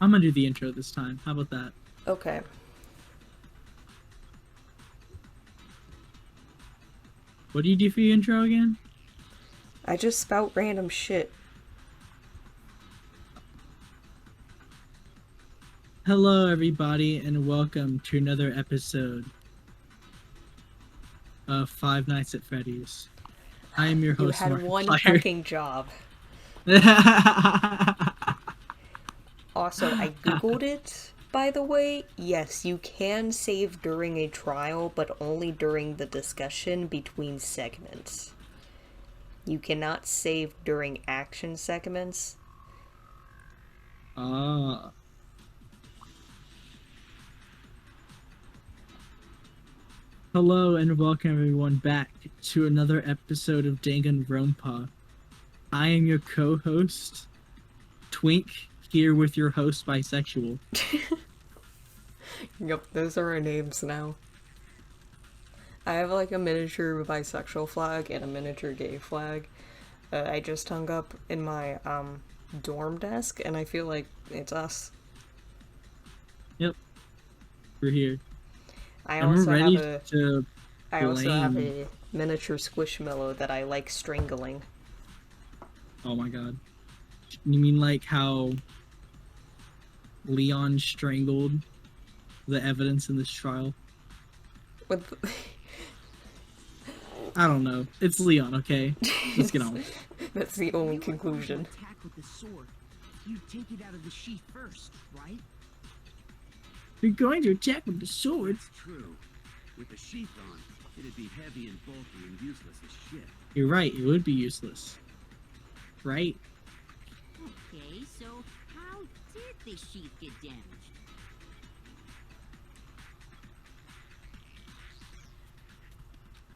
I'm gonna do the intro this time. How about that? Okay. What do you do for your intro again? I just spout random shit. Hello, everybody, and welcome to another episode of Five Nights at Freddy's. I am your You host, had one Markiplier. fucking job. Also, I googled it, by the way. Yes, you can save during a trial, but only during the discussion between segments. You cannot save during action segments. Ah. Hello, and welcome everyone back to another episode of Danganronpa. I am your co-host, Twink, here with your host, Bisexual. Yep, those are our names now. I have like a miniature bisexual flag and a miniature gay flag. I just hung up in my dorm desk, and I feel like it's us. Yep, we're here. I And we're also have ready a to I also have blame. a miniature squishmallow that I like strangling. Oh my god. You mean like how Leon strangled the evidence in this trial? With I don't know. It's Leon, okay? Let's get on. That's the only conclusion. Attack with the sword. You take it out of the sheath first, right? You're going to attack with the sword. It's true. With the sheath on, it'd be heavy and bulky and useless as shit. You're right, it would be useless. Right? Okay, so how did the sheath get damaged?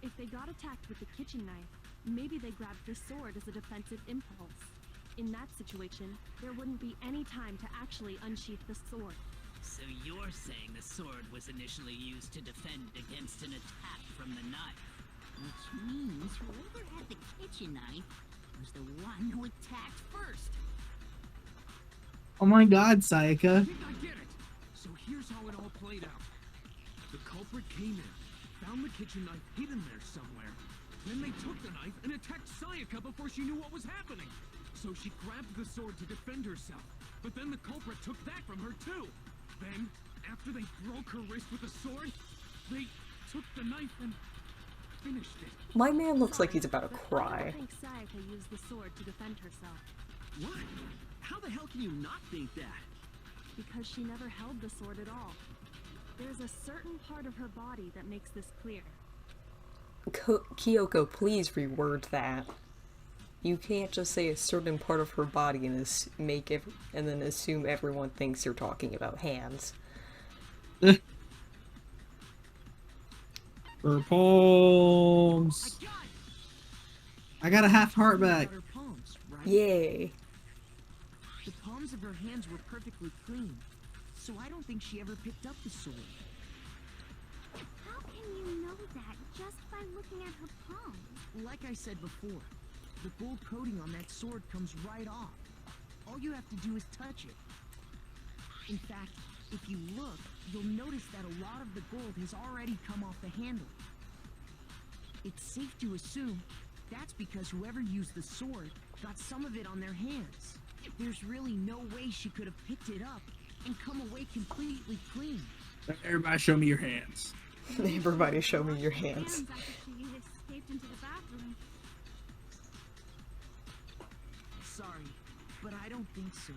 If they got attacked with the kitchen knife, maybe they grabbed the sword as a defensive impulse. In that situation, there wouldn't be any time to actually unsheath the sword. So you're saying the sword was initially used to defend against an attack from the knife. Which means whoever had the kitchen knife was the one who attacked first. Oh my god, Sayaka. I think I get it. So here's how it all played out. The culprit came in, found the kitchen knife hidden there somewhere. Then they took the knife and attacked Sayaka before she knew what was happening. So she grabbed the sword to defend herself. But then the culprit took that from her too. Then, after they broke her wrist with the sword, they took the knife and finished it. My man looks like he's about to But I cry. don't think Sayaka used the sword to defend herself, What? How the hell can you not think that? because she never held the sword at all. There's a certain part of her body that makes this clear. Kyoko, please reword that. You can't just say a certain part of her body and and then assume everyone thinks you're talking about hands. For palms. I got a half heart back. Her palms, right? Yay. The palms of her hands were perfectly clean, so I don't think she ever picked up the sword. How can you know that just by looking at her palms? Like I said before, the gold coating on that sword comes right off. All you have to do is touch it. In fact, if you look, you'll notice that a lot of the gold has already come off the handle. It's safe to assume that's because whoever used the sword got some of it on their hands. There's really no way she could have picked it up and come away completely clean. Everybody show me your hands. Everybody show me your hands. Hands after she escaped into the bathroom. Sorry, but I don't think so.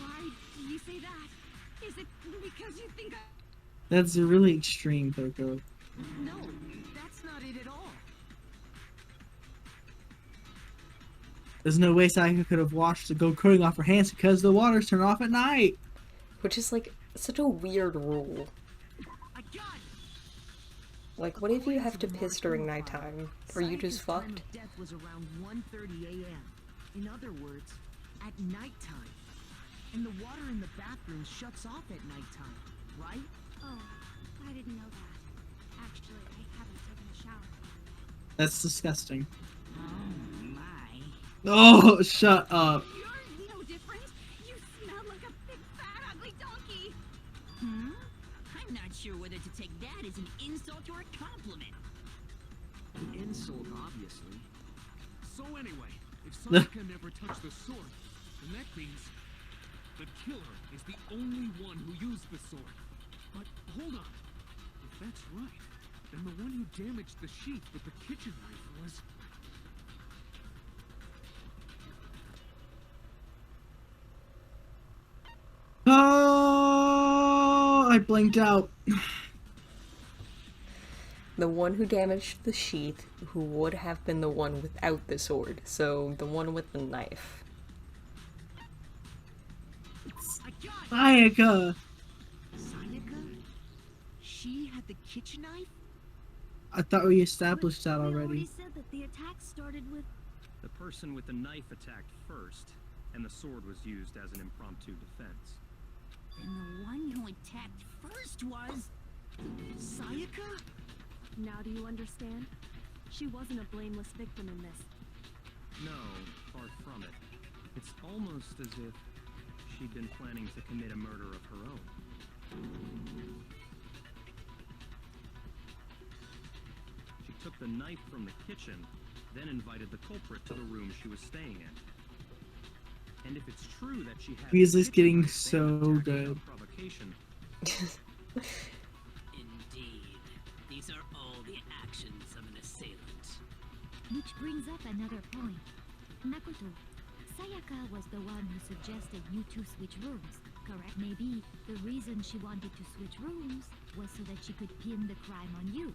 Why do you say that? Is it because you think That's really extreme, Coco. No, that's not it at all. There's no way Sayaka could have washed the gold coating off her hands because the water's turned off at night. Which is like such a weird rule. I got it. Like, what if you have to piss during nighttime? Are you just Sayaka's time fucked? of death was around 1:30 a.m. In other words, at nighttime. And the water in the bathroom shuts off at nighttime, right? Oh, I didn't know that. Actually, I haven't taken a shower. That's disgusting. Oh my. Oh, shut up. You're no different. You smell take that as an insult or a compliment. Insult, obviously. So anyway, if Sayaka never touched the sword, then that means the killer is the only one who used the sword. But hold on. If that's right, then the one who damaged the sheath with the kitchen knife was... Oh, I blinked out. The one who damaged the sheath, who would have been the one without the sword. So, the one with the knife. Sayaka. Sayaka? She had the kitchen knife? I thought we established that We already. said that the attack started with. The person with the knife attacked first, and the sword was used as an impromptu defense. Then the one who attacked first was... Sayaka? Now do you understand? She wasn't a blameless victim in this. No, far from it. It's almost as if she'd been planning to commit a murder of her own. She took the knife from the kitchen, then invited the culprit to the room she was staying in. And if it's true that she had... Weasley's the kitchen getting knife so and attacked good. without provocation, Indeed. These are all the actions of an assailant. Which brings up another point. Makoto, Sayaka was the one who suggested you two switch rooms, correct? Maybe the reason she wanted to switch rooms was so that she could pin the crime on you.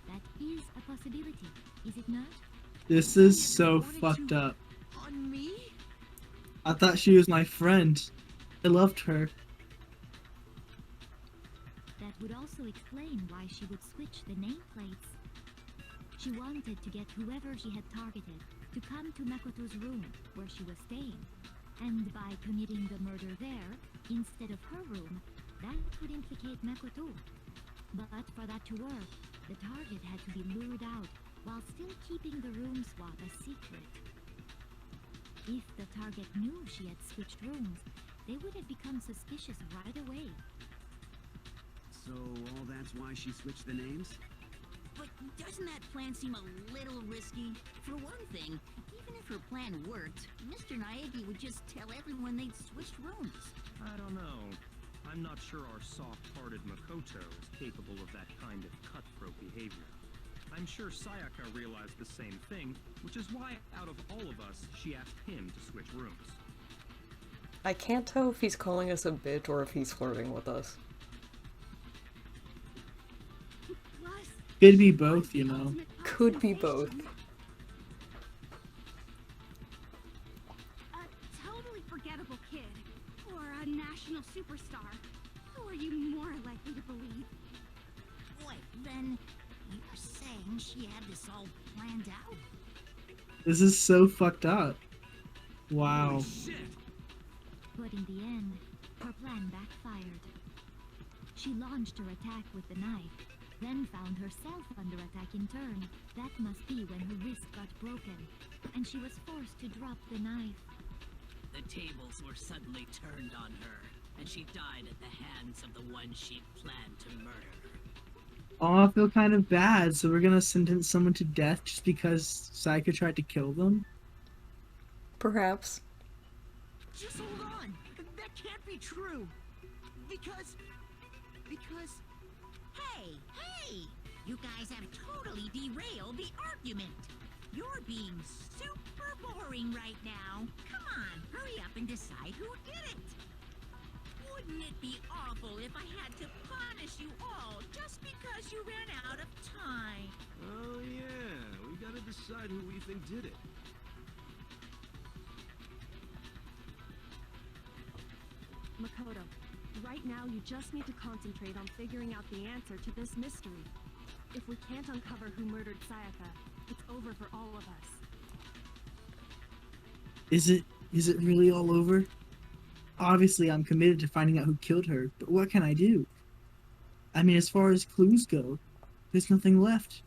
That is a possibility, is it not? This is so fucked up. On me? I thought she was my friend. I loved her. That would also explain why she would switch the nameplates. She wanted to get whoever she had targeted to come to Makoto's room where she was staying. And by committing the murder there, instead of her room, that would implicate Makoto. But for that to work, the target had to be lured out while still keeping the room swap a secret. If the target knew she had switched rooms, they would have become suspicious right away. So all that's why she switched the names? But doesn't that plan seem a little risky? For one thing, even if her plan worked, Mr. Naegi would just tell everyone they'd switched rooms. I don't know. I'm not sure our soft-hearted Makoto is capable of that kind of cutthroat behavior. I'm sure Sayaka realized the same thing, which is why, out of all of us, she asked him to switch rooms. I can't tell if he's calling us a bitch or if he's flirting with us. Plus, Could be both, you know. Could be both. a totally forgettable kid. Or a national superstar. Who are you more likely to believe? Wait, then you're saying she had this all planned out? This is so fucked up. Wow. Holy shit! But in the end, her plan backfired. She launched her attack with the knife, then found herself under attack in turn. That must be when her wrist got broken, and she was forced to drop the knife. The tables were suddenly turned on her, and she died at the hands of the one she'd planned to murder. Oh, I feel kind of bad. So we're gonna sentence someone to death just because Sayaka tried to kill them? Perhaps. Just hold on! That can't be true! Because... Hey! You guys have totally derailed the argument. You're being super boring right now. Come on, hurry up and decide who did it. Wouldn't it be awful if I had to punish you all just because you ran out of time? Oh yeah, we gotta decide who we think did it. Makoto, right now you just need to concentrate on figuring out the answer to this mystery. If we can't uncover who murdered Sayaka, it's over for all of us. Is it really all over? Obviously, I'm committed to finding out who killed her, but what can I do? I mean, as far as clues go, there's nothing left.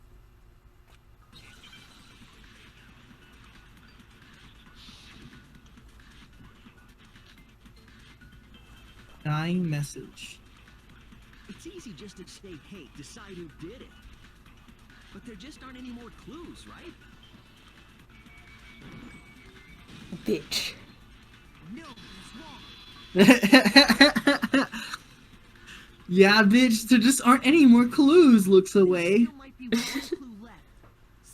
Dying message. it's It's easy just to say, hey, decide who did it. But there just aren't any more clues, right? Bitch. No, he's wrong. Yeah, bitch, there just aren't any more clues, looks away. There might be one clue left.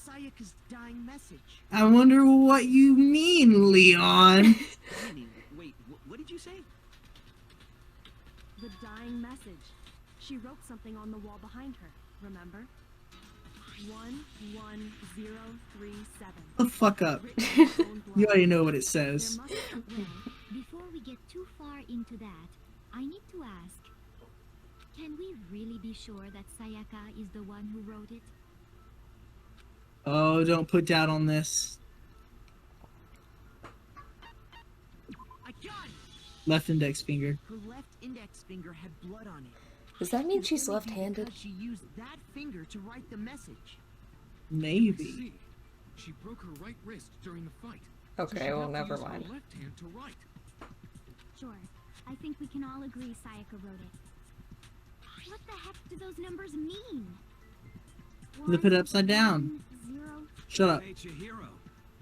Sayaka's dying message. I wonder what you mean, Leon. Wait, what did you say? The dying message. She wrote something on the wall behind her, remember? 11037. The fuck up. Written in her own blood. You already know what it There says. must Well, before we get too far into that, I need to ask, can we really be sure that Sayaka is the one who wrote it? Oh, don't put doubt on this. I got it! Left index finger. Her left index finger had blood on it. Does that mean she's Could it be left-handed? because she used that finger to write the message. Maybe. See, she broke her right wrist during the fight. Okay, so well, she never used her mind. left hand to write. Sure. I think we can all agree Sayaka wrote it. What the heck do those numbers mean? Flip it upside down. 1, 0. Shut up. Hey, Chihiro.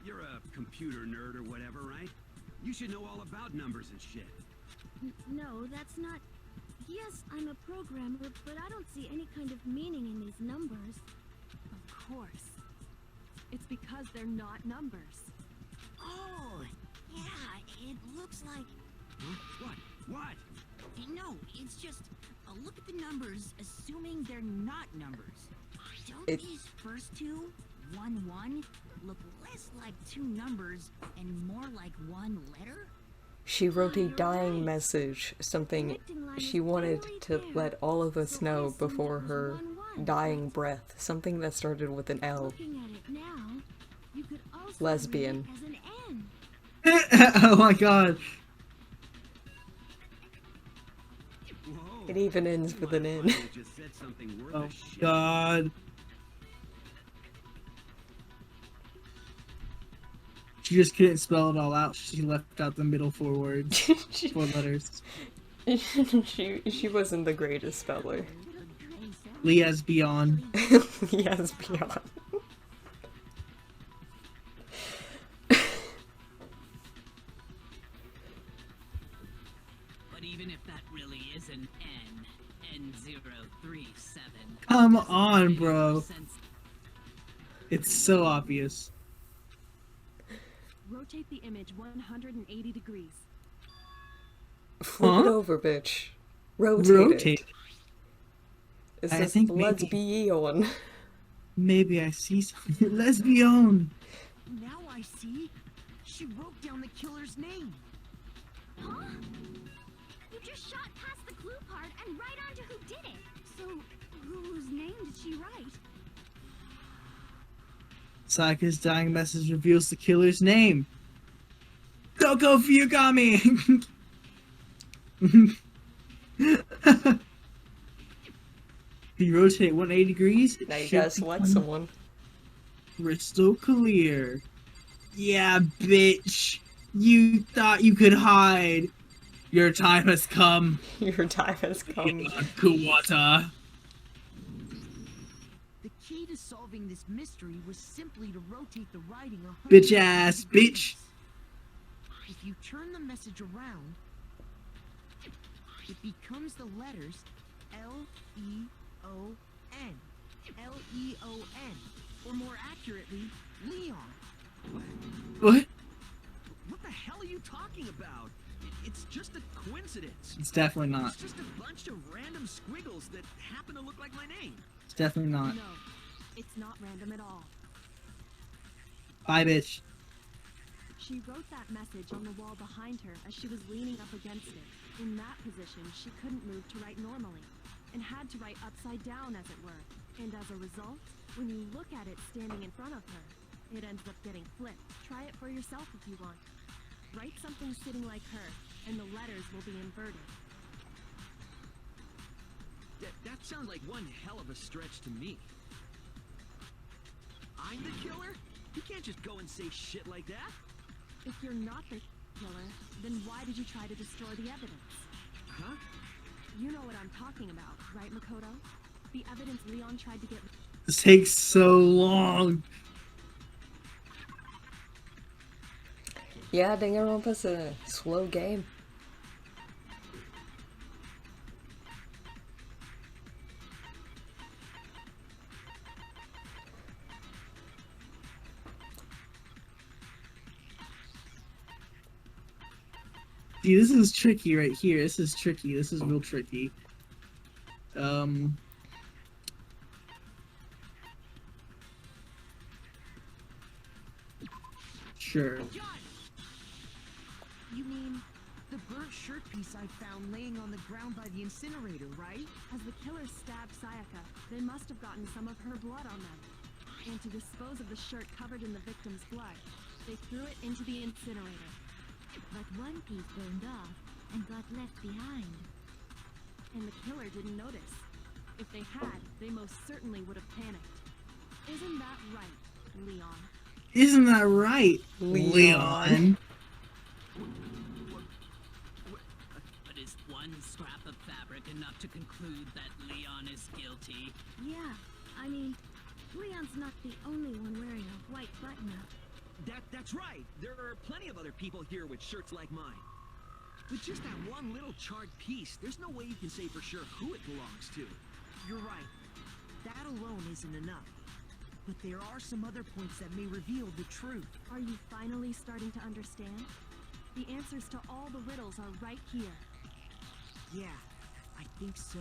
You're a computer nerd or whatever, right? You should know all about numbers and shit. No, that's not... Yes, I'm a programmer, but I don't see any kind of meaning in these numbers. Of course. It's because they're not numbers. Oh, yeah, it looks like... Huh? What? No, it's just a look at the numbers, assuming they're not numbers. Don't It- these first two, 1, 1, look less like two numbers and more like one letter? She wrote a dying message, something she wanted to let all of us know before her dying breath, something that started with an L. Looking at it now, you could also Lesbian. read it as an N. Oh my god. Whoa. It even ends with an N. You just said something worth Oh a shit. god. She just couldn't spell it all out. She left out the middle four words. 4 letters. she wasn't the greatest speller. Leasbion. Yes, beyond. But even if that really is an N037... Come doesn't on, make bro. sense. It's so obvious. Rotate the image 180 degrees. Flip Huh? it over, bitch. Rotate, Rotate. it. It I says, think let's maybe- be on. Maybe I see something. Lesbian. Now I see. She wrote down the killer's name. Huh? You just shot past the clue part and right onto who did it. So, whose name did she write? Sayaka's dying message reveals the killer's name. Koko Fuyugami! If you rotate 180 degrees, it Now you should gotta select become someone. crystal clear. Yeah, bitch. You thought you could hide. Your time has come. Your time has come. Kuwata. The key to solving this mystery was simply to rotate the writing 100 Bitch ass, bitch. If you turn the message around, it becomes the letters Leon. Leon. Or more accurately, Leon. What? What the hell are you talking about? It's just a coincidence. It's definitely not. It's just a bunch of random squiggles that happen to look like my name. It's definitely not. No, it's not random at all. Bye, bitch. She wrote that message on the wall behind her as she was leaning up against it. In that position, she couldn't move to write normally, and had to write upside down, as it were. And as a result, when you look at it standing in front of her, it ends up getting flipped. Try it for yourself if you want. Write something sitting like her, and the letters will be inverted. That sounds like one hell of a stretch to me. I'm the killer? You can't just go and say shit like that. If you're not the killer, then why did you try to destroy the evidence? Huh? You know what I'm talking about, right, Makoto? The evidence Leon tried to get... This takes so long. Yeah, Danganronpa's a slow game. See, this is tricky right here. This is tricky. This is real tricky. Sure. You mean the burnt shirt piece I found laying on the ground by the incinerator, right? As the killers stabbed Sayaka, they must have gotten some of her blood on them. And to dispose of the shirt covered in the victim's blood, they threw it into the incinerator. But one piece burned off and got left behind. And the killer didn't notice. If they had, they most certainly would have panicked. Isn't that right, Leon? Isn't that right, Leon? But is one scrap of fabric enough to conclude that Leon is guilty? Yeah, I mean, Leon's not the only one wearing a white button-up. That's right. There are plenty of other people here with shirts like mine. With just that one little charred piece, there's no way you can say for sure who it belongs to. You're right. That alone isn't enough. But there are some other points that may reveal the truth. Are you finally starting to understand? The answers to all the riddles are right here. Yeah, I think so.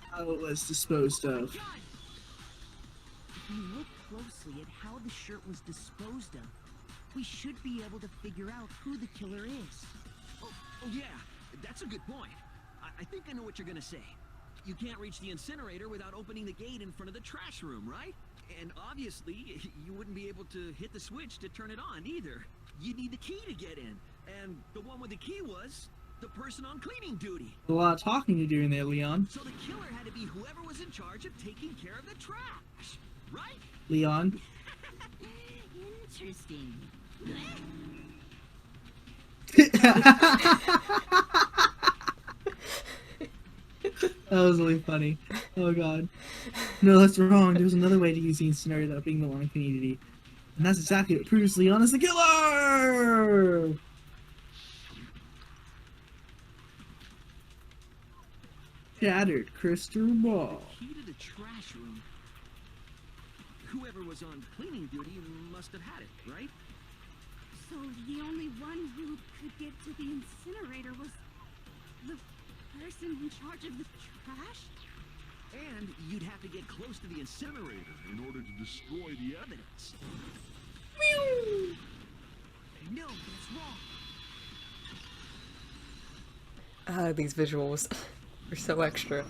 How it was disposed of. If we look closely at how the shirt was disposed of, we should be able to figure out who the killer is. Oh yeah, that's a good point. I think I know what you're gonna say. You can't reach the incinerator without opening the gate in front of the trash room, right? And obviously, you wouldn't be able to hit the switch to turn it on either. You'd need the key to get in. And the one with the key was the person on cleaning duty. A lot of talking to do in there, Leon. So the killer had to be whoever was in charge of taking care of the trash, right? Leon. Interesting. That was really funny. Oh god. No, that's wrong. There's another way to use the incinerator without being the wrong community. And that's exactly what proves Leon is the killer! Shattered crystal ball. Key to the trash room. Whoever was on cleaning duty must have had it, right? So the only one who could get to the incinerator was the person in charge of the trash? And you'd have to get close to the incinerator in order to destroy the evidence. No, that's wrong. These visuals are so extra.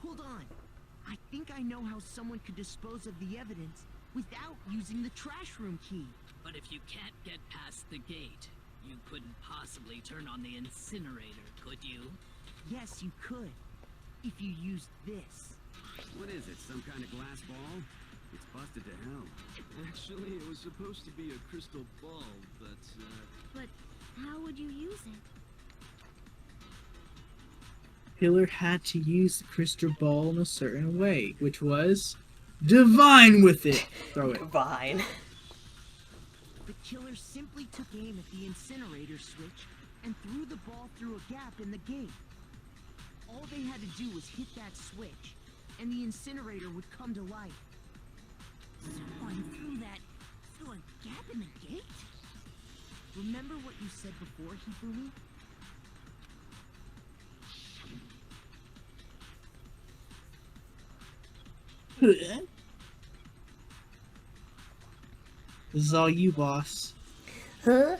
Hold on. I think I know how someone could dispose of the evidence without using the trash room key. But if you can't get past the gate, you couldn't possibly turn on the incinerator, could you? Yes, you could. If you used this. What is it, some kind of glass ball? It's busted to hell. Actually, it was supposed to be a crystal ball, but, But how would you use it? Killer had to use the crystal ball in a certain way, which was divine with it. Throw it. Fine. The killer simply took aim at the incinerator switch and threw the ball through a gap in the gate. All they had to do was hit that switch, and the incinerator would come to life. Someone threw that through a gap in the gate? Remember what you said before, Hifumi? This is all you, boss. Huh?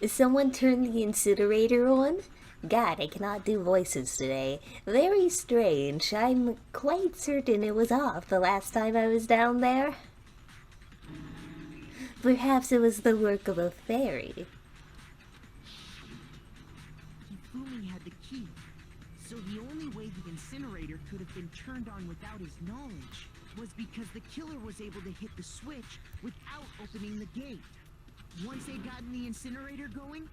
Someone turned the incinerator on? God, I cannot do voices today. Very strange. I'm quite certain it was off the last time I was down there. Perhaps it was the work of a fairy. Hifumi had the key, so the only way way the incinerator could have been turned on without his knowledge was because the killer was able to hit the switch without opening the gate. Once they'd gotten the incinerator going,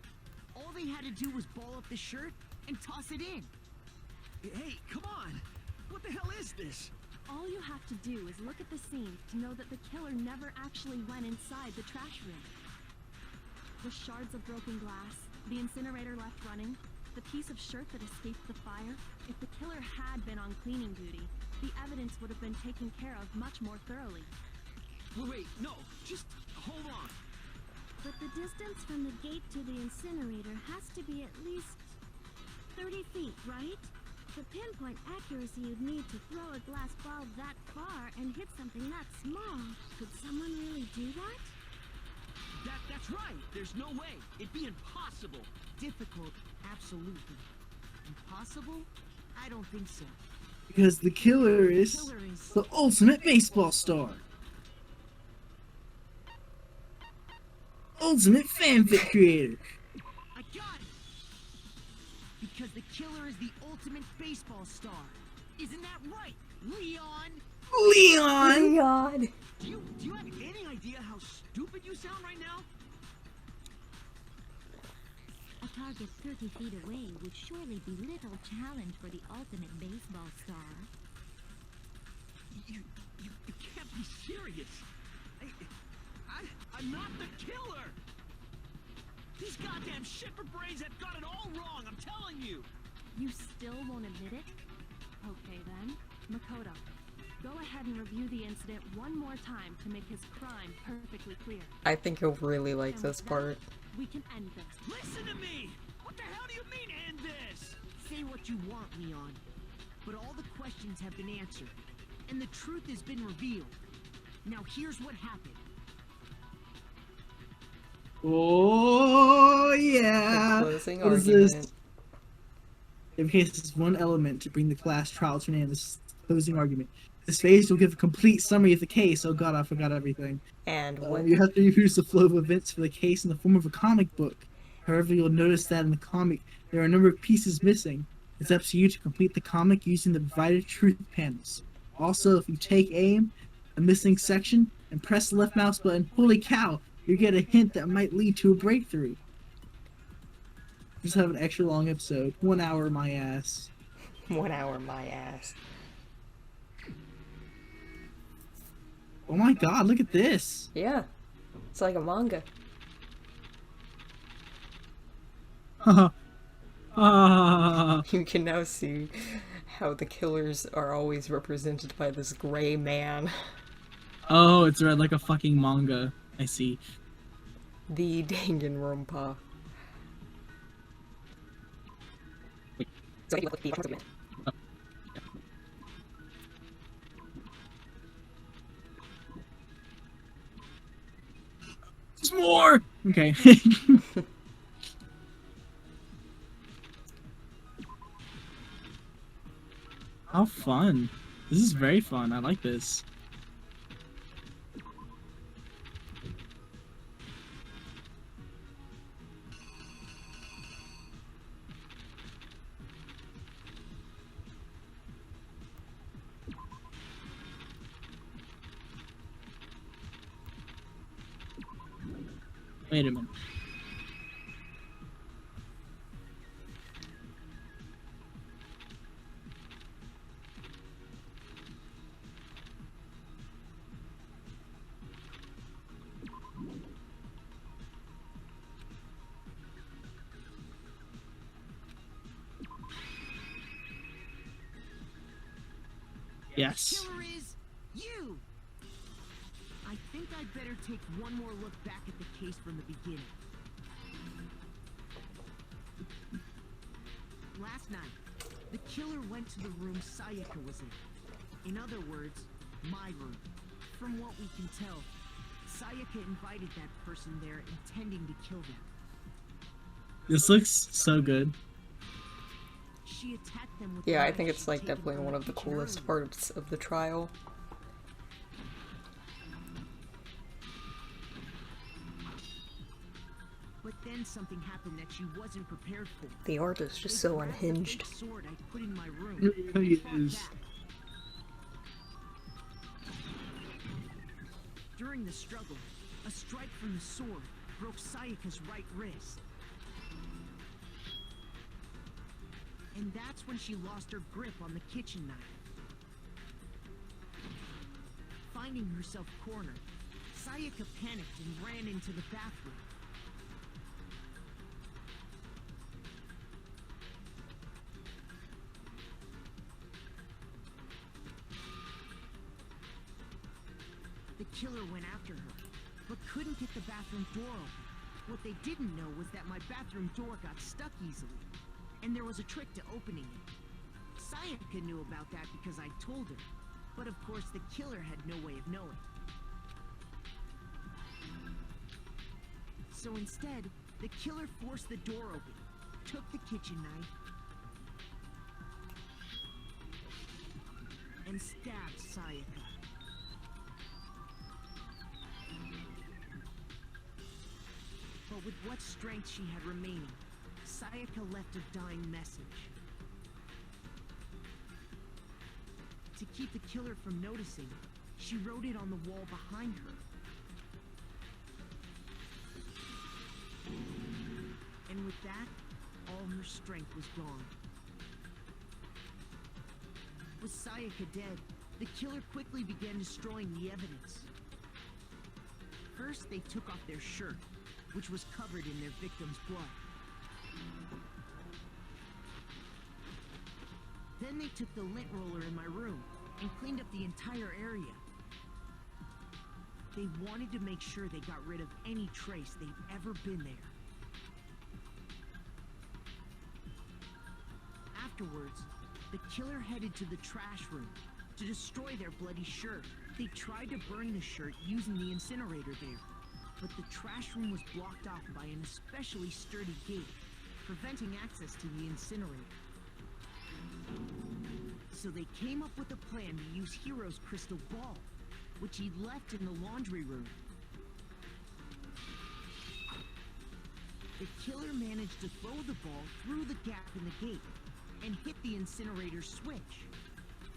all they had to do was ball up the shirt and toss it in. Hey, come on! What the hell is this? All you have to do is look at the scene to know that the killer never actually went inside the trash room. The shards of broken glass, the incinerator left running, the piece of shirt that escaped the fire. If the killer had been on cleaning duty, the evidence would have been taken care of much more thoroughly. Wait, no, just hold on. But the distance from the gate to the incinerator has to be at least 30 feet, right? The pinpoint accuracy you'd need to throw a glass ball that far and hit something that small. Could someone really do that? That's right. There's no way. It'd be impossible. Difficult, absolutely. Impossible? I don't think so. Because the killer is the ultimate baseball star. Ultimate fanfic creator. I got it! Because the killer is the ultimate baseball star. Isn't that right, Leon? Leon! Do you have any idea how stupid you sound right now? A target 30 feet away would surely be little challenge for the ultimate baseball star. You can't be serious. I'm not the killer. These goddamn shipper brains have got it all wrong, I'm telling you. You still won't admit it? Okay then. Makoto, go ahead and review the incident one more time to make his crime perfectly clear. I think you'll really like And this with part. that, we can end this. Listen to me! What the hell do you mean end this? Say what you want, Leon. But all the questions have been answered, and the truth has been revealed. Now here's what happened. Oh yeah! The closing What is argument. this? In case this is one element to bring the class trial to an end, this closing argument. This phase will give a complete summary of the case. Oh god, I forgot everything. And when You have to use the flow of events for the case in the form of a comic book. However, you'll notice that in the comic, there are a number of pieces missing. It's up to you to complete the comic using the provided truth panels. Also, if you take aim, a missing section, and press the left mouse button, holy cow, you get a hint that might lead to a breakthrough. Just have an extra long episode. 1 hour, my ass. 1 hour, my ass. Oh my god, look at this! Yeah. It's like a manga. You can now see how the killers are always represented by this gray man. Oh, it's read like a fucking manga. I see. The Danganronpa. There's more! Okay. How fun. This is very fun. I like this. Wait a minute. Yes. Killer is you! I think I'd better take one more look back at the case from the beginning. Last night, the killer went to the room Sayaka was in. In other words, my room. From what we can tell, Sayaka invited that person there intending to kill them. This looks so good. She attacked them with Yeah, I knives think it's she'd like taken definitely from one the of the kitchen coolest earlier. parts of the trial. But then something happened that she wasn't prepared for. The art is just so Grabbed the unhinged. fake sword I put in my room. It really and fought is. back. During the struggle, a strike from the sword broke Sayaka's right wrist. And that's when she lost her grip on the kitchen knife. Finding herself cornered, Sayaka panicked and ran into the bathroom. The killer went after her, but couldn't get the bathroom door open. What they didn't know was that my bathroom door got stuck easily, and there was a trick to opening it. Sayaka knew about that because I told her, but of course the killer had no way of knowing. So instead, the killer forced the door open, took the kitchen knife, and stabbed Sayaka. But with what strength she had remaining, Sayaka left a dying message. To keep the killer from noticing, she wrote it on the wall behind her. And with that, all her strength was gone. With Sayaka dead, the killer quickly began destroying the evidence. First, they took off their shirt, which was covered in their victim's blood. Then they took the lint roller in my room and cleaned up the entire area. They wanted to make sure they got rid of any trace they'd ever been there. Afterwards, the killer headed to the trash room to destroy their bloody shirt. They tried to burn the shirt using the incinerator there, but the trash room was blocked off by an especially sturdy gate, preventing access to the incinerator. So they came up with a plan to use Hiro's crystal ball, which he'd left in the laundry room. The killer managed to throw the ball through the gap in the gate and hit the incinerator switch.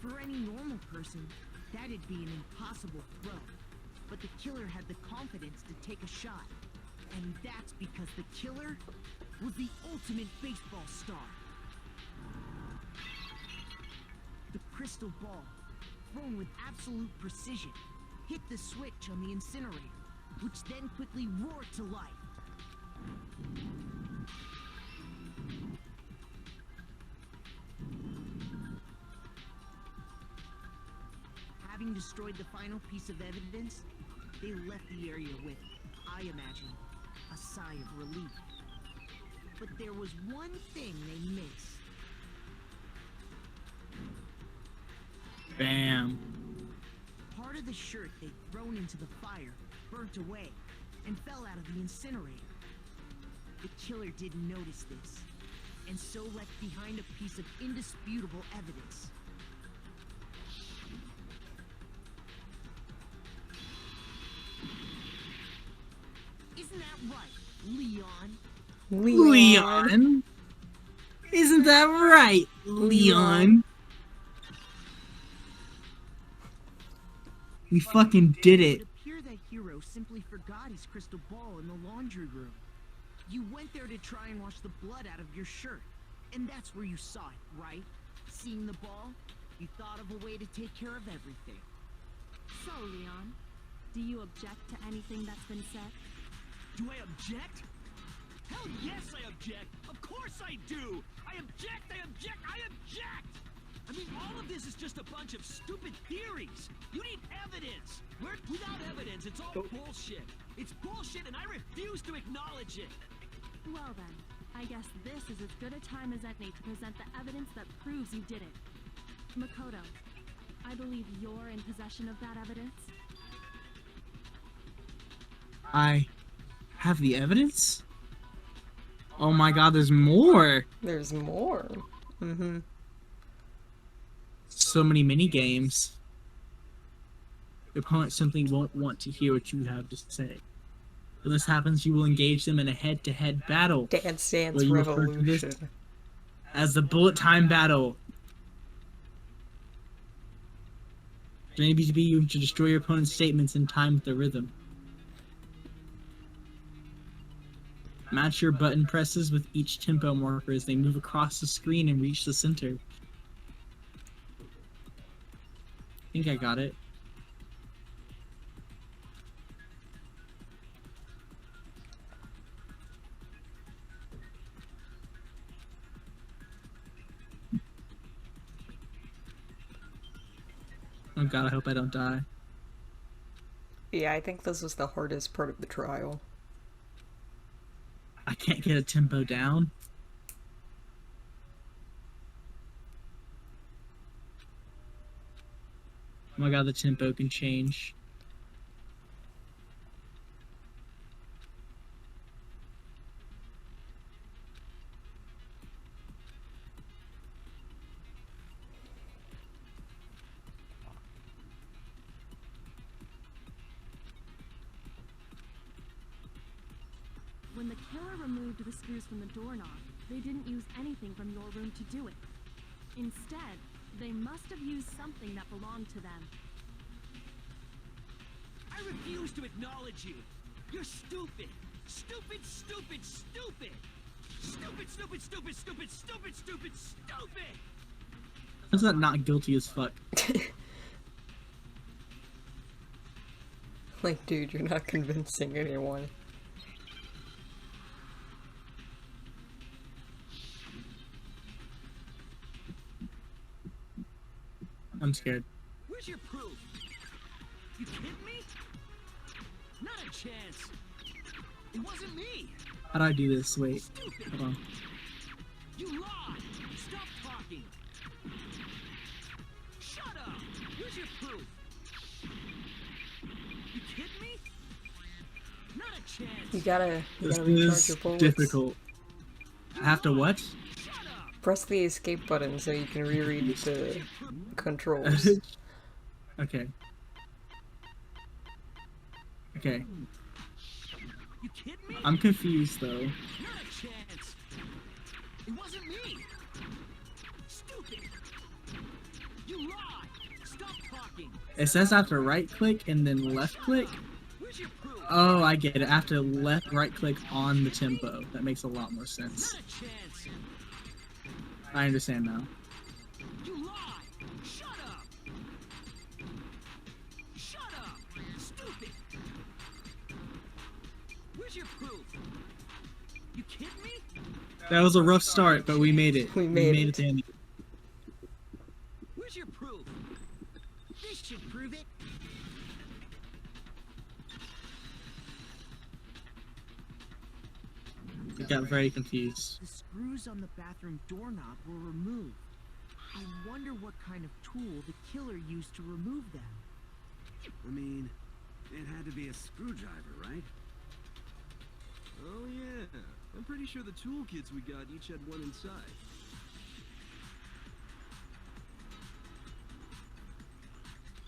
For any normal person, that'd be an impossible throw. But the killer had the confidence to take a shot. And that's because the killer was the ultimate baseball star. The crystal ball, thrown with absolute precision, hit the switch on the incinerator, which then quickly roared to life. Having destroyed the final piece of evidence, they left the area with, I imagine, a sigh of relief. But there was one thing they missed. Bam. Part of the shirt they'd thrown into the fire burnt away and fell out of the incinerator. The killer didn't notice this, and so left behind a piece of indisputable evidence. Isn't that right, Leon? Leon? Isn't that right, Leon? We fucking did it. It would appear that Hiro simply forgot his crystal ball in the laundry room. You went there to try and wash the blood out of your shirt, and that's where you saw it, right? Seeing the ball, you thought of a way to take care of everything. So, Leon, do you object to anything that's been said? Do I object? Hell yes, I object! Of course I do! I object! I object! I object! I mean, all of this is just a bunch of stupid theories. You need evidence. Without evidence, it's all bullshit. It's bullshit, and I refuse to acknowledge it. Well then, I guess this is as good a time as any to present the evidence that proves you did it. Makoto, I believe you're in possession of that evidence. I have the evidence? Oh my god, there's more! There's more. Mm-hmm. So many mini games. The opponent simply won't want to hear what you have to say. When this happens, you will engage them in a head-to-head battle. Dance where Dance you refer to this Revolution. as the bullet time battle. Maybe to be you to destroy your opponent's statements in time with the rhythm. Match your button presses with each tempo marker as they move across the screen and reach the center. I think I got it. Oh god, I hope I don't die. Yeah, I think this was the hardest part of the trial. I can't get a tempo down. Oh my god, the tempo can change. When the killer removed the screws from the doorknob, they didn't use anything from your room to do it. Instead, they must have used something that belonged to them. I refuse to acknowledge you. You're stupid. Stupid, stupid, stupid. Stupid, stupid, stupid, stupid, stupid, stupid, stupid. How's that not guilty as fuck? Like, dude, you're not convincing anyone. I'm scared. Where's your proof? You kidding me? Not a chance. It wasn't me. How do I do this? Wait. Stupid. Hold on. You lied. Stop talking. Shut up. Where's your proof? You kidding me? Not a chance. You gotta This recharge is your bullets. difficult. I have to what? Shut up. Press the escape button so you can reread the controls. Okay. Okay. You kidding me? I'm confused though. Not a chance. It wasn't me. Stupid. You lied. Stop talking. It says I have to right click and then left click. Where's your proof? Oh, I get it. I have to right click on the tempo. That makes a lot more sense. Not a chance. I understand now. You lied. Shut up. Shut up. Stupid. Where's your proof? You kidding me? That was a rough start, but we made it. We made it it. to the end. Where's your proof? This should prove it. I got very confused. The screws on the bathroom doorknob were removed. I wonder what kind of tool the killer used to remove them. I mean, it had to be a screwdriver, right? Oh yeah, I'm pretty sure the toolkits we got each had one inside.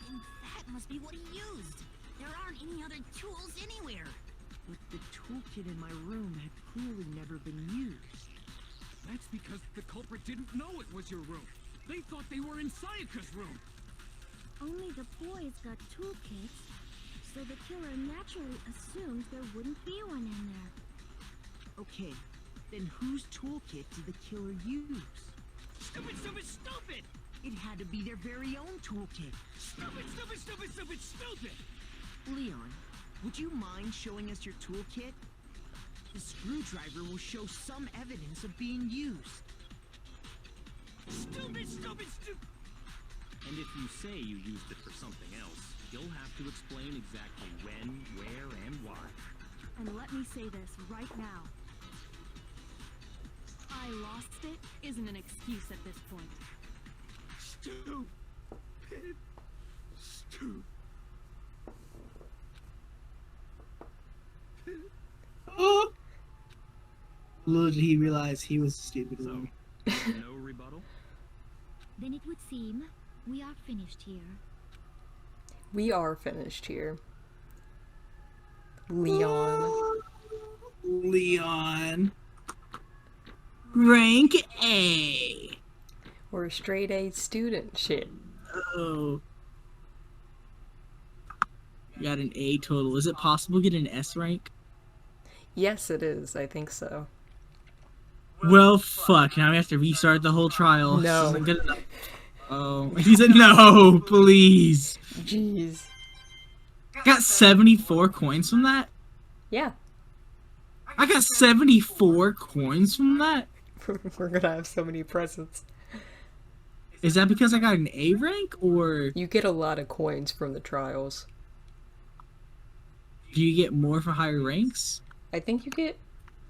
And that must be what he used. There aren't any other tools anywhere. But the toolkit in my room had clearly never been used. That's because the culprit didn't know it was your room. They thought they were in Sayaka's room. Only the boys got toolkits, so the killer naturally assumed there wouldn't be one in there. Okay, then whose toolkit did the killer use? Stupid, stupid, stupid. It had to be their very own toolkit. Stupid, stupid, stupid, stupid, stupid. Leon, would you mind showing us your toolkit? The screwdriver will show some evidence of being used. Stupid, stupid, stupid. And if you say you used it for something else, you'll have to explain exactly when, where, and why. And let me say this right now. I lost it isn't an excuse at this point. Stupid. Stupid. Oh! Little did he realize he was the stupid So, one. no rebuttal? Then it would seem we are finished here. We are finished here. Leon. Leon. Rank A. Or a straight A student. Shit. Oh. You got an A total. Is it possible to get an S rank? Yes, it is. I think so. Well, fuck. Now we have to restart the whole trial. No. This isn't good enough. Oh. He said no, please. Jeez. Got 74 coins from that? Yeah. I got 74 coins from that? We're gonna have so many presents. Is that because I got an A rank, or You get a lot of coins from the trials. do you get more for higher ranks? I think you get...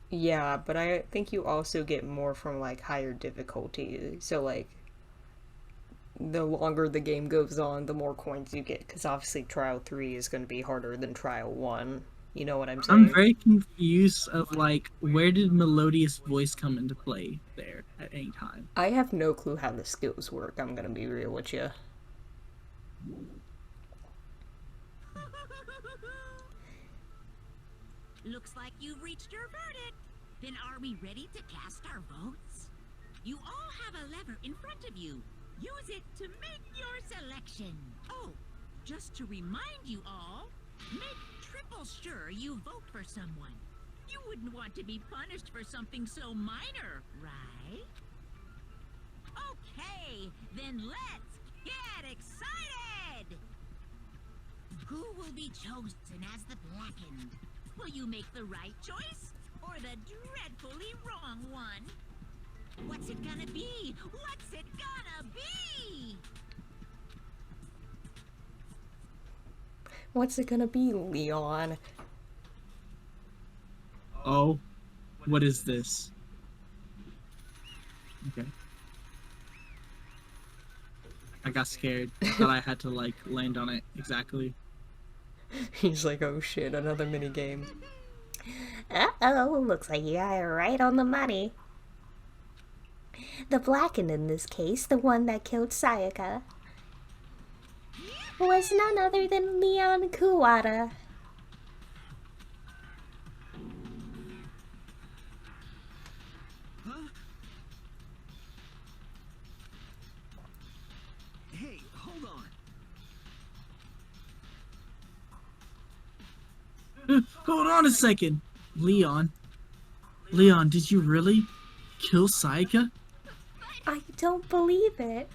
Yeah, but I think you also get more from, like, higher difficulty. So, like, the longer the game goes on, the more coins you get. Because obviously Trial 3 is going to be harder than Trial 1. You know what I'm saying? I'm very confused of, like, where did Melodious Voice come into play there at any time? I have no clue how the skills work, I'm going to be real with you. Looks like you've reached your verdict. Then are we ready to cast our votes? You all have a lever in front of you. Use it to make your selection. Oh, just to remind you all, make triple sure you vote for someone. You wouldn't want to be punished for something so minor, right? Okay, then let's get excited! Who will be chosen as the Blackened? Will you make the right choice, or the dreadfully wrong one? What's it gonna be? What's it gonna be? What's it gonna be, Leon? Oh, what is this? Okay. I got scared. I thought I had to, like, land on it exactly. He's like, oh shit, another minigame. Uh-oh, looks like you got it right on the money. The Blackened in this case, the one that killed Sayaka, was none other than Leon Kuwata. Huh? Hey, hold on. Hold on a second. Leon. Leon, did you really kill Sayaka? I don't believe it.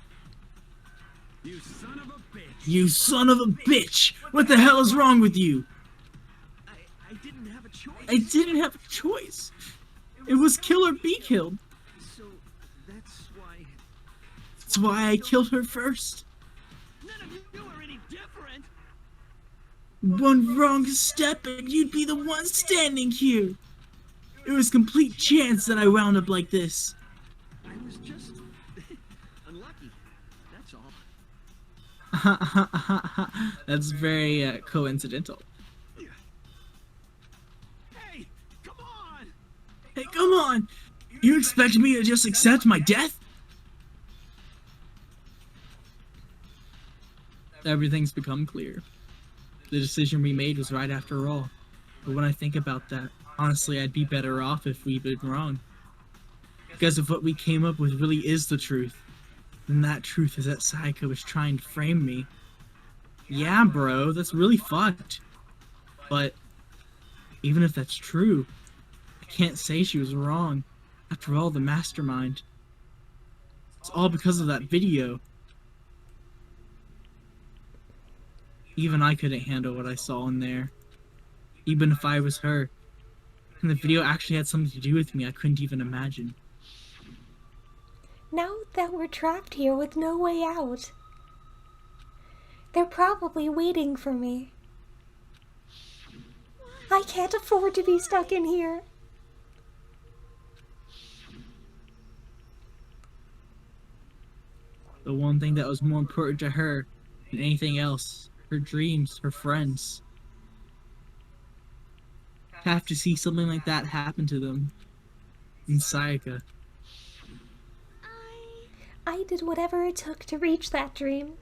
You son of a bitch! You son of a bitch! What the hell is wrong with you? I didn't have a choice. I didn't have a choice. It was kill or be killed. So, that's why... That's why I killed her first. None of you are any different! One wrong step and you'd be the one standing here. It was complete chance that I wound up like this. I was just... unlucky. That's all. That's very coincidental. Hey, come on! Hey, come on! You expect me to just accept my death? Everything's become clear. The decision we made was right after all. But when I think about that, honestly, I'd be better off if we'd been wrong. Because if what we came up with really is the truth, then that truth is that Sayaka was trying to frame me. Yeah, bro, that's really fucked. But even if that's true, I can't say she was wrong. After all, the mastermind. It's all because of that video. Even I couldn't handle what I saw in there. Even if I was her. And the video actually had something to do with me I couldn't even imagine. Now that we're trapped here with no way out, they're probably waiting for me. I can't afford to be stuck in here. The one thing that was more important to her than anything else, her dreams, her friends. To have to see something like that happen to them. In Sayaka. I did whatever it took to reach that dream.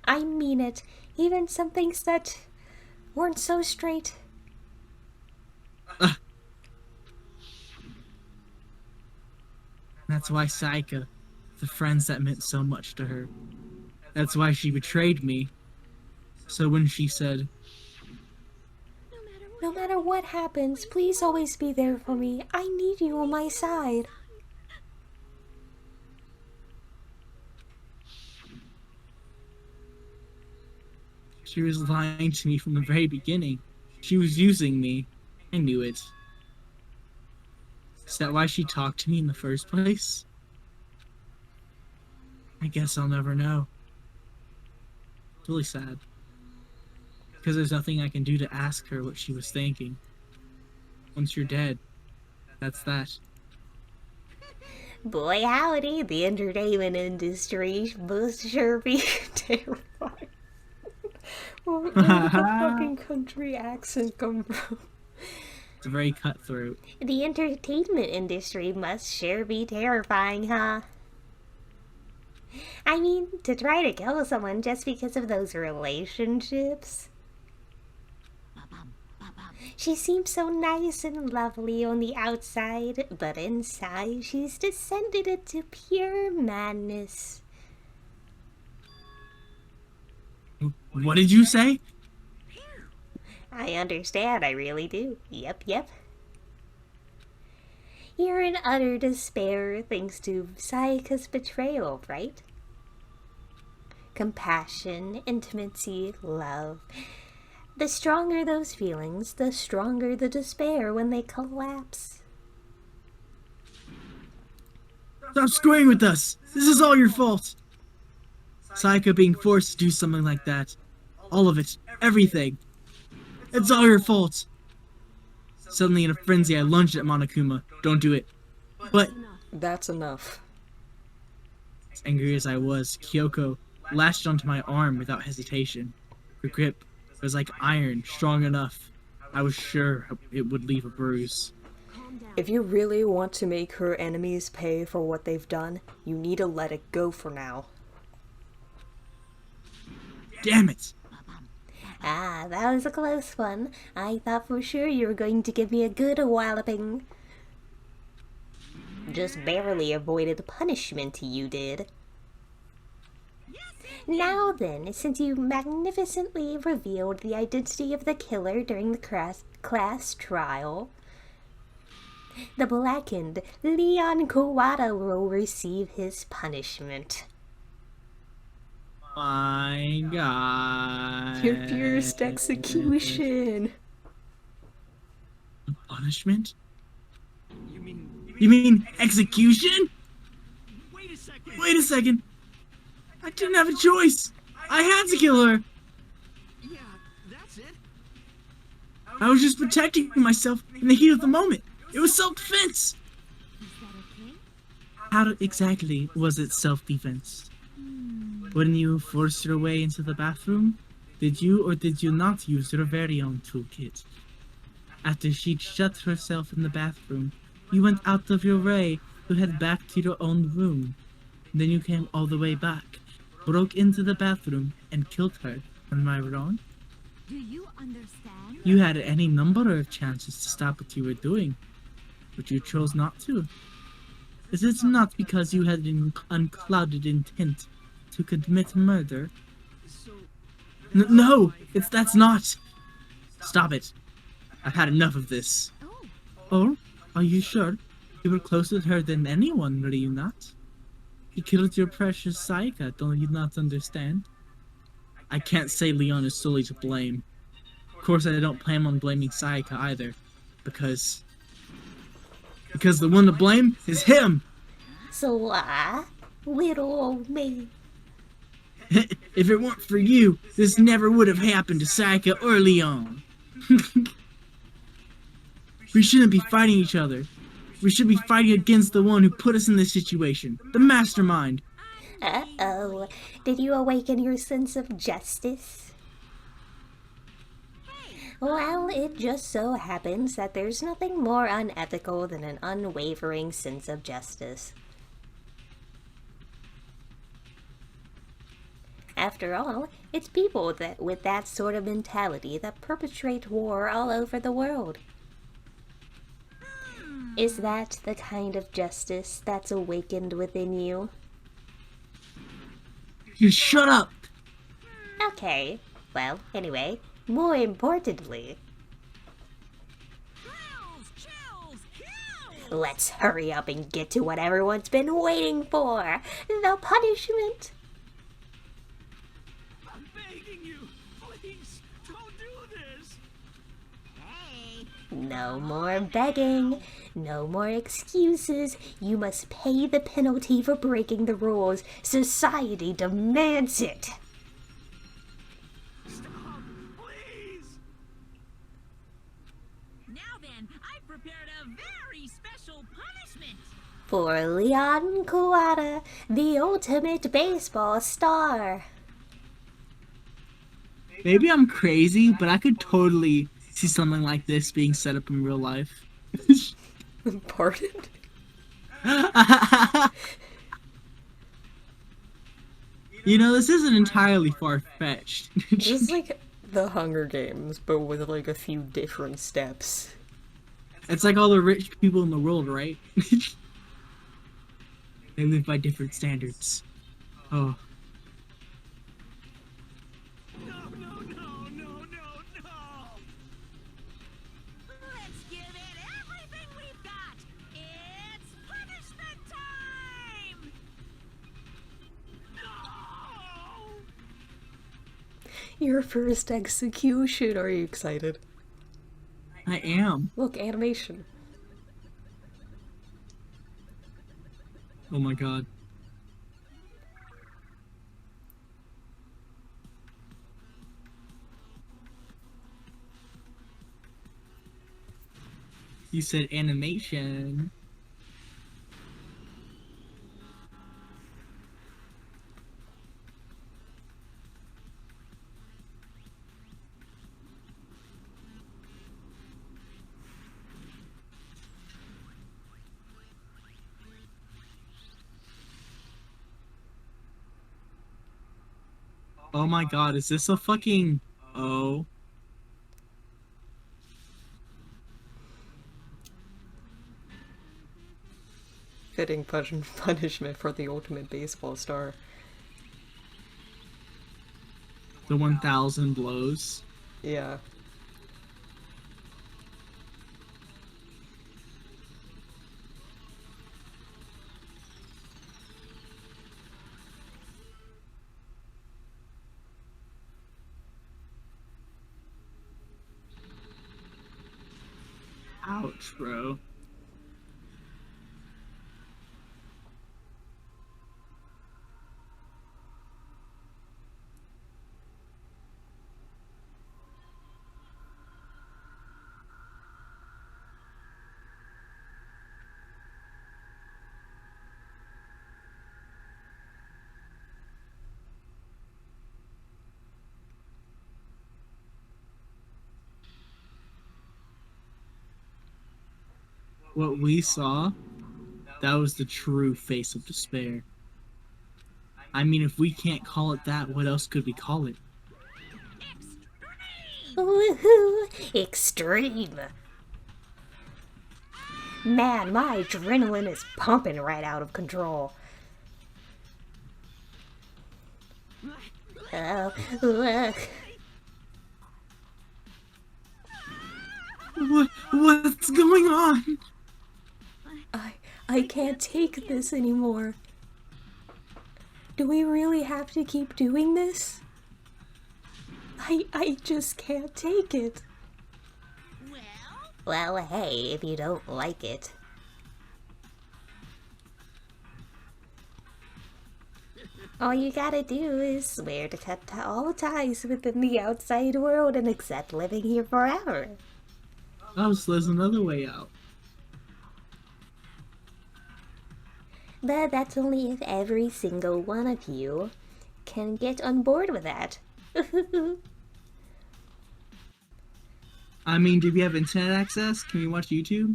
I mean it, even some things that weren't so straight. That's why Saika, the friends that meant so much to her. That's why she betrayed me. So when she said, No matter what happens, please always be there for me. I need you on my side. she was lying to me from the very beginning. She was using me. I knew it. Is that why she talked to me in the first place? I guess I'll never know. It's really sad. Because there's nothing I can do to ask her what she was thinking. Once you're dead, that's that. Boy howdy, the entertainment industry must sure be terrifying. Where did the fucking country accent come from? It's very cutthroat. The entertainment industry must sure be terrifying, huh? I mean, to try to kill someone just because of those relationships. She seems so nice and lovely on the outside, but inside she's descended into pure madness. What did you say? I understand, I really do. Yep. You're in utter despair thanks to Sayaka's betrayal, right? Compassion, intimacy, love. The stronger those feelings, the stronger the despair when they collapse. Stop screwing with us! This is all your fault! Sayaka being forced to do something like that. All of it. Everything. It's all your fault! Suddenly in a frenzy I lunged at Monokuma. Don't do it. But... That's enough. As angry as I was, Kyoko lashed onto my arm without hesitation. Her grip was like iron, strong enough. I was sure it would leave a bruise. If you really want to make her enemies pay for what they've done, you need to let it go for now. Damn it! Ah, that was a close one. I thought for sure you were going to give me a good walloping. Just barely avoided punishment, you did. Now then, since you magnificently revealed the identity of the killer during the class trial, the blackened Leon Kawada will receive his punishment. My God. Your first execution. Punishment? You mean execution? wait a second. I didn't have a choice. I had to kill her. Yeah, that's it. I was just protecting myself in the heat of the moment. It was self-defense. How exactly was it self-defense? When you forced your way into the bathroom, did you or did you not use your very own toolkit? After she'd shut herself in the bathroom, you went out of your way to head back to your own room. Then you came all the way back, broke into the bathroom, and killed her. Am I wrong? Do you understand? You had any number of chances to stop what you were doing, but you chose not to. Is it not because you had an unclouded intent to commit murder? No, that's not. Stop it. I've had enough of this. Oh, are you sure? You were closer to her than anyone, were you not? You killed your precious Sayaka, don't you not understand? I can't say Leon is solely to blame. Of course, I don't plan on blaming Sayaka either, because the one to blame is him! So, little old me. If it weren't for you, this never would have happened to Sayaka or Leon. We shouldn't be fighting each other. We should be fighting against the one who put us in this situation, the mastermind. Uh-oh. Did you awaken your sense of justice? Well, it just so happens that there's nothing more unethical than an unwavering sense of justice. After all, it's people with that sort of mentality that perpetrate war all over the world. Is that the kind of justice that's awakened within you? You shut up! Okay. Well, anyway, more importantly, let's hurry up and get to what everyone's been waiting for. The punishment. I'm begging you, please, don't do this. Hey, No more begging. No more excuses. You must pay the penalty for breaking the rules. Society demands it. Stop, please. now then, I've prepared a very special punishment. For Leon Kuwata, the ultimate baseball star. Maybe I'm crazy, but I could totally see something like this being set up in real life. Pardon? You know, this isn't entirely far-fetched. Just like the Hunger Games, but with like a few different steps. It's like all the rich people in the world, right? They live by different standards. Oh. No, no, no, no, no, no. Let's give it everything we've got. It's punishment time. No. Your first execution. Are you excited? I am. Look, animation. Oh my god. You said animation. Oh my god, is this a fucking... Oh. Fitting punishment for the ultimate baseball star. The 1,000 blows. Yeah. Ouch, bro. What we saw, that was the true face of despair. I mean, if we can't call it that, what else could we call it? Woohoo! Extreme! Man, my adrenaline is pumping right out of control. Oh, look. What's going on? I can't take this anymore. Do we really have to keep doing this? I just can't take it. Well, hey, if you don't like it. All you gotta do is swear to cut all ties within the outside world and accept living here forever. Oh, so there's another way out. But that's only if every single one of you can get on board with that. I mean, do we have internet access? Can we watch YouTube?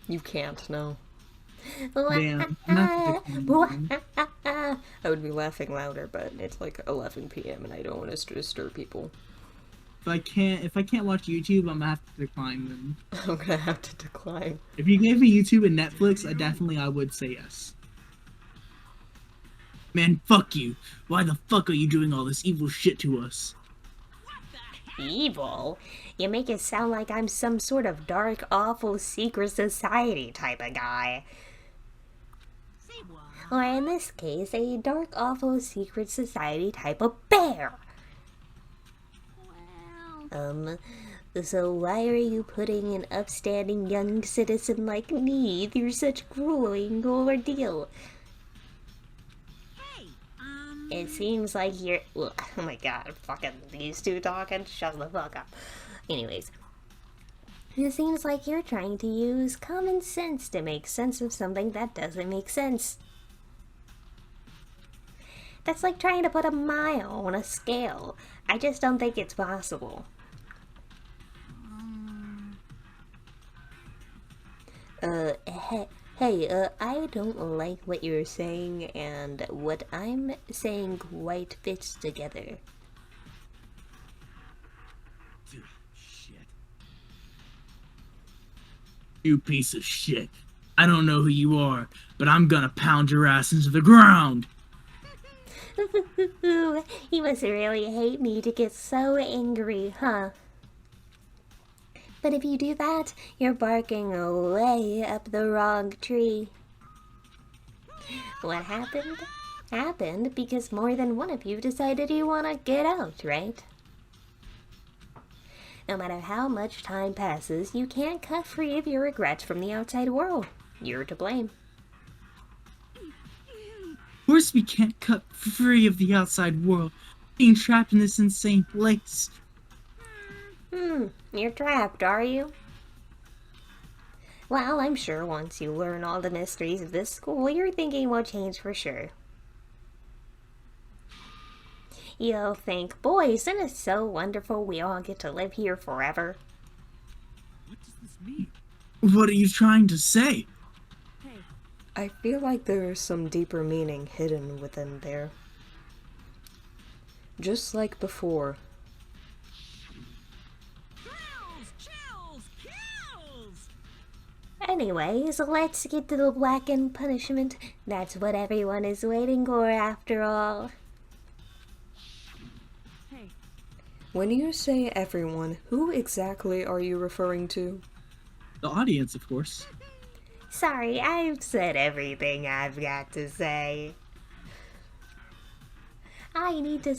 You can't, no. Damn. Not the I would be laughing louder, but it's like 11 p.m. and I don't want to disturb people. if I can't watch YouTube, I'm gonna have to decline them. I'm gonna have to decline. If you gave me YouTube and Netflix, I would say yes. Man, fuck you. Why the fuck are you doing all this evil shit to us? Evil? You make it sound like I'm some sort of dark, awful secret society type of guy. Say what? Or in this case, a dark, awful secret society type of bear. Well, So why are you putting an upstanding young citizen like me through such grueling ordeal? hey, It seems like you're... Ugh, oh my god, fucking these two talking? Shut the fuck up. Anyways. It seems like you're trying to use common sense to make sense of something that doesn't make sense. That's like trying to put a mile on a scale. I just don't think it's possible. Hey, I don't like what you're saying, and what I'm saying quite fits together. Shit. You piece of shit. I don't know who you are, but I'm gonna pound your ass into the ground. You must really hate me to get so angry, huh? But if you do that, you're barking way up the wrong tree. What happened? Happened because more than one of you decided you want to get out, right? No matter how much time passes, you can't cut free of your regrets from the outside world. You're to blame. Of course we can't cut free of the outside world, being trapped in this insane place. You're trapped, are you? Well, I'm sure once you learn all the mysteries of this school, your thinking will change for sure. You'll think, boy, isn't it so wonderful we all get to live here forever? What does this mean? What are you trying to say? Hey, I feel like there's some deeper meaning hidden within there. Just like before. chills, kills! Anyways, let's get to the blackened punishment. That's what everyone is waiting for after all. hey, When you say everyone, who exactly are you referring to? The audience, of course. Sorry, I've said everything I've got to say. I need to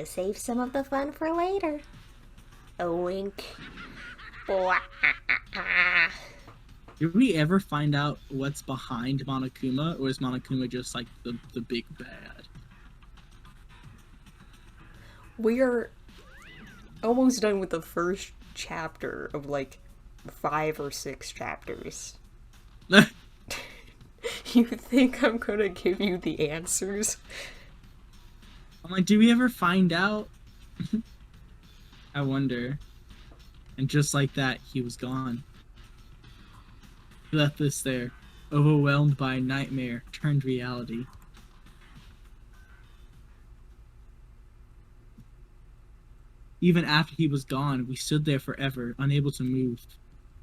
save some of the fun for later. A wink. Did we ever find out what's behind Monokuma, or is Monokuma just like the big bad? We're almost done with the first chapter of like 5 or 6 chapters. You think I'm gonna give you the answers? I'm like, did we ever find out? I wonder. And just like that, he was gone. He left us there, overwhelmed by a nightmare turned reality. Even after he was gone, we stood there forever, unable to move.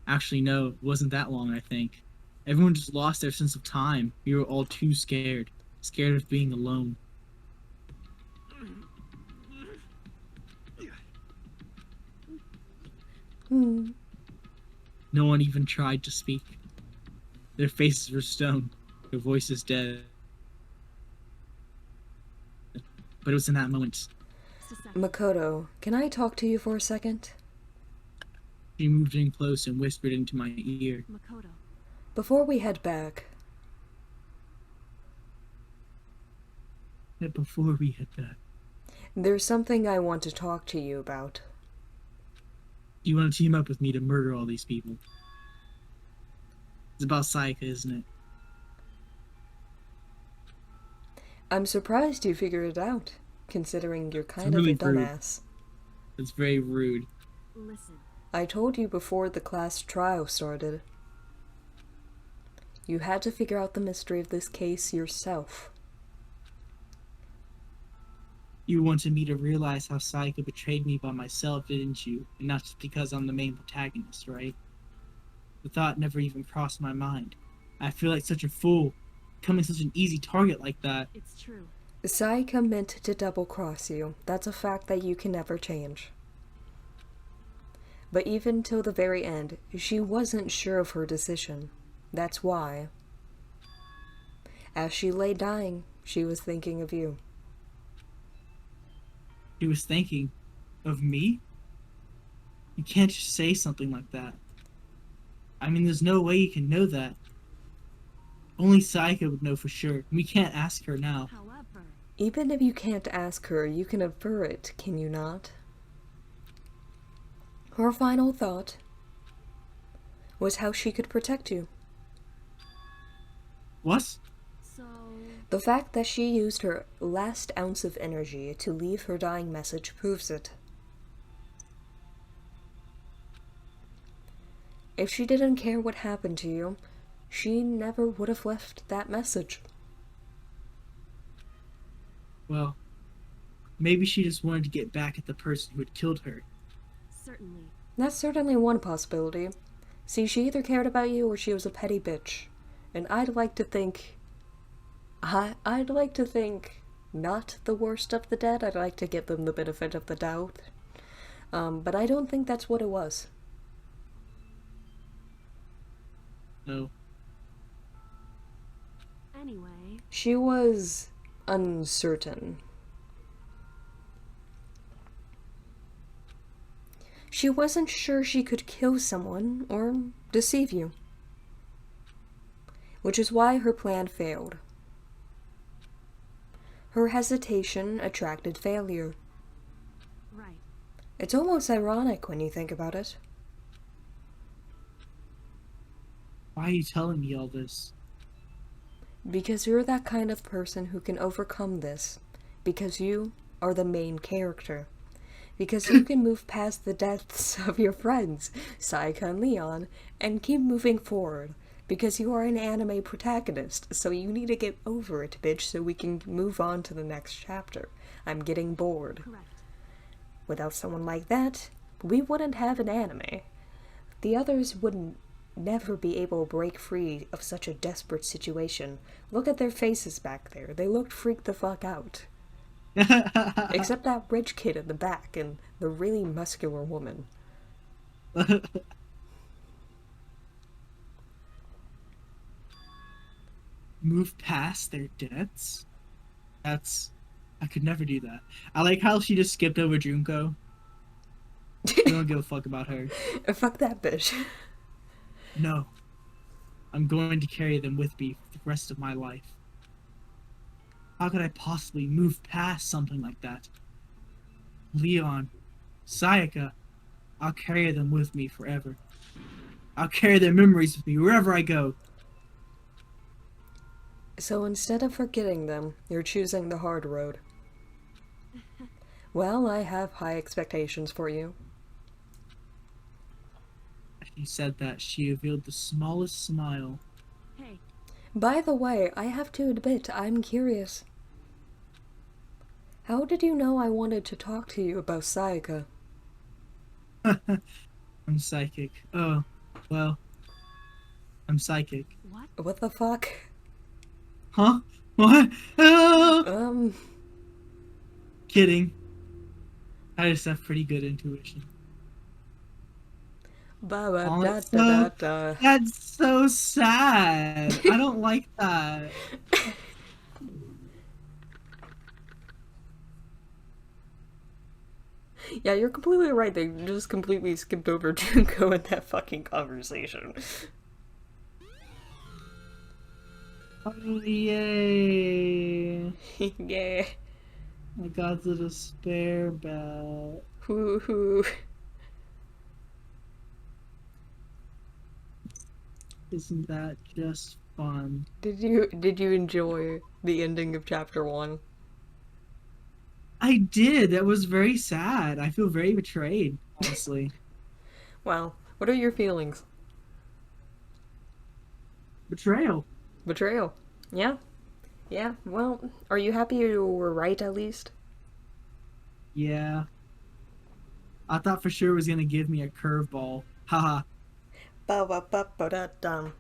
Actually, no, it wasn't that long, I think. Everyone just lost their sense of time. We were all too scared. Scared of being alone. No one even tried to speak. Their faces were stone, their voices dead. But it was in that moment. just a second. Makoto, can I talk to you for a second? She moved in close and whispered into my ear. Makoto. Before we head back, That before we hit that. there's something I want to talk to you about. You want to team up with me to murder all these people. It's about Sayaka, isn't it? I'm surprised you figured it out, considering you're kind really of a rude. dumbass. It's very rude. Listen, I told you before the class trial started. You had to figure out the mystery of this case yourself. You wanted me to realize how Sayaka betrayed me by myself, didn't you? And not just because I'm the main protagonist, right? The thought never even crossed my mind. I feel like such a fool, becoming such an easy target like that. It's true. Sayaka meant to double-cross you. That's a fact that you can never change. But even till the very end, she wasn't sure of her decision. That's why. As she lay dying, she was thinking of you. She was thinking of me? You can't just say something like that. I mean, there's no way you can know that. Only Sayaka would know for sure. We can't ask her now. However, Even if you can't ask her, you can infer it, can you not? Her final thought was how she could protect you. What? so The fact that she used her last ounce of energy to leave her dying message proves it. If she didn't care what happened to you, she never would have left that message. Well, maybe she just wanted to get back at the person who had killed her. certainly. That's certainly one possibility. See, she either cared about you or she was a petty bitch. And I'd like to think not the worst of the dead. I'd like to give them the benefit of the doubt. But I don't think that's what it was. No. Anyway, She was uncertain. She wasn't sure she could kill someone or deceive you. Which is why her plan failed. Her hesitation attracted failure. right. It's almost ironic when you think about it. Why are you telling me all this? Because you're that kind of person who can overcome this. Because you are the main character. Because you can move past the deaths of your friends, Sayaka and Leon, and keep moving forward. Because you are an anime protagonist, so you need to get over it, bitch, so we can move on to the next chapter. I'm getting bored. Correct. Without someone like that, we wouldn't have an anime. The others wouldn't never be able to break free of such a desperate situation. Look at their faces back there. They looked freaked the fuck out. Except that rich kid in the back and the really muscular woman. Move past their deaths? I could never do that. I like how she just skipped over Junko. You don't give a fuck about her. Fuck that bitch. No. I'm going to carry them with me for the rest of my life. How could I possibly move past something like that? Leon, Sayaka, I'll carry them with me forever. I'll carry their memories with me wherever I go. So instead of forgetting them, you're choosing the hard road. Well, I have high expectations for you. She said that she revealed the smallest smile. Hey, By the way, I have to admit, I'm curious. How did you know I wanted to talk to you about Sayaka? I'm psychic. Oh, well. I'm psychic. what? What the fuck? Huh? What? Ah! Kidding. I just have pretty good intuition. Ba-ba-da-da-da-da. That's so sad. I don't like that. Yeah, you're completely right. They just completely skipped over Junko in that fucking conversation. Oh, yay. Yeah. I got the despair belt. Hoo-hoo. Isn't that just fun? Did you enjoy the ending of chapter 1? I did. That was very sad. I feel very betrayed, honestly. Well, what are your feelings? Betrayal. Betrayal. Yeah. Yeah, well, are you happy you were right at least? Yeah. I thought for sure it was gonna give me a curveball. Haha. Ba ba ba ba da dum.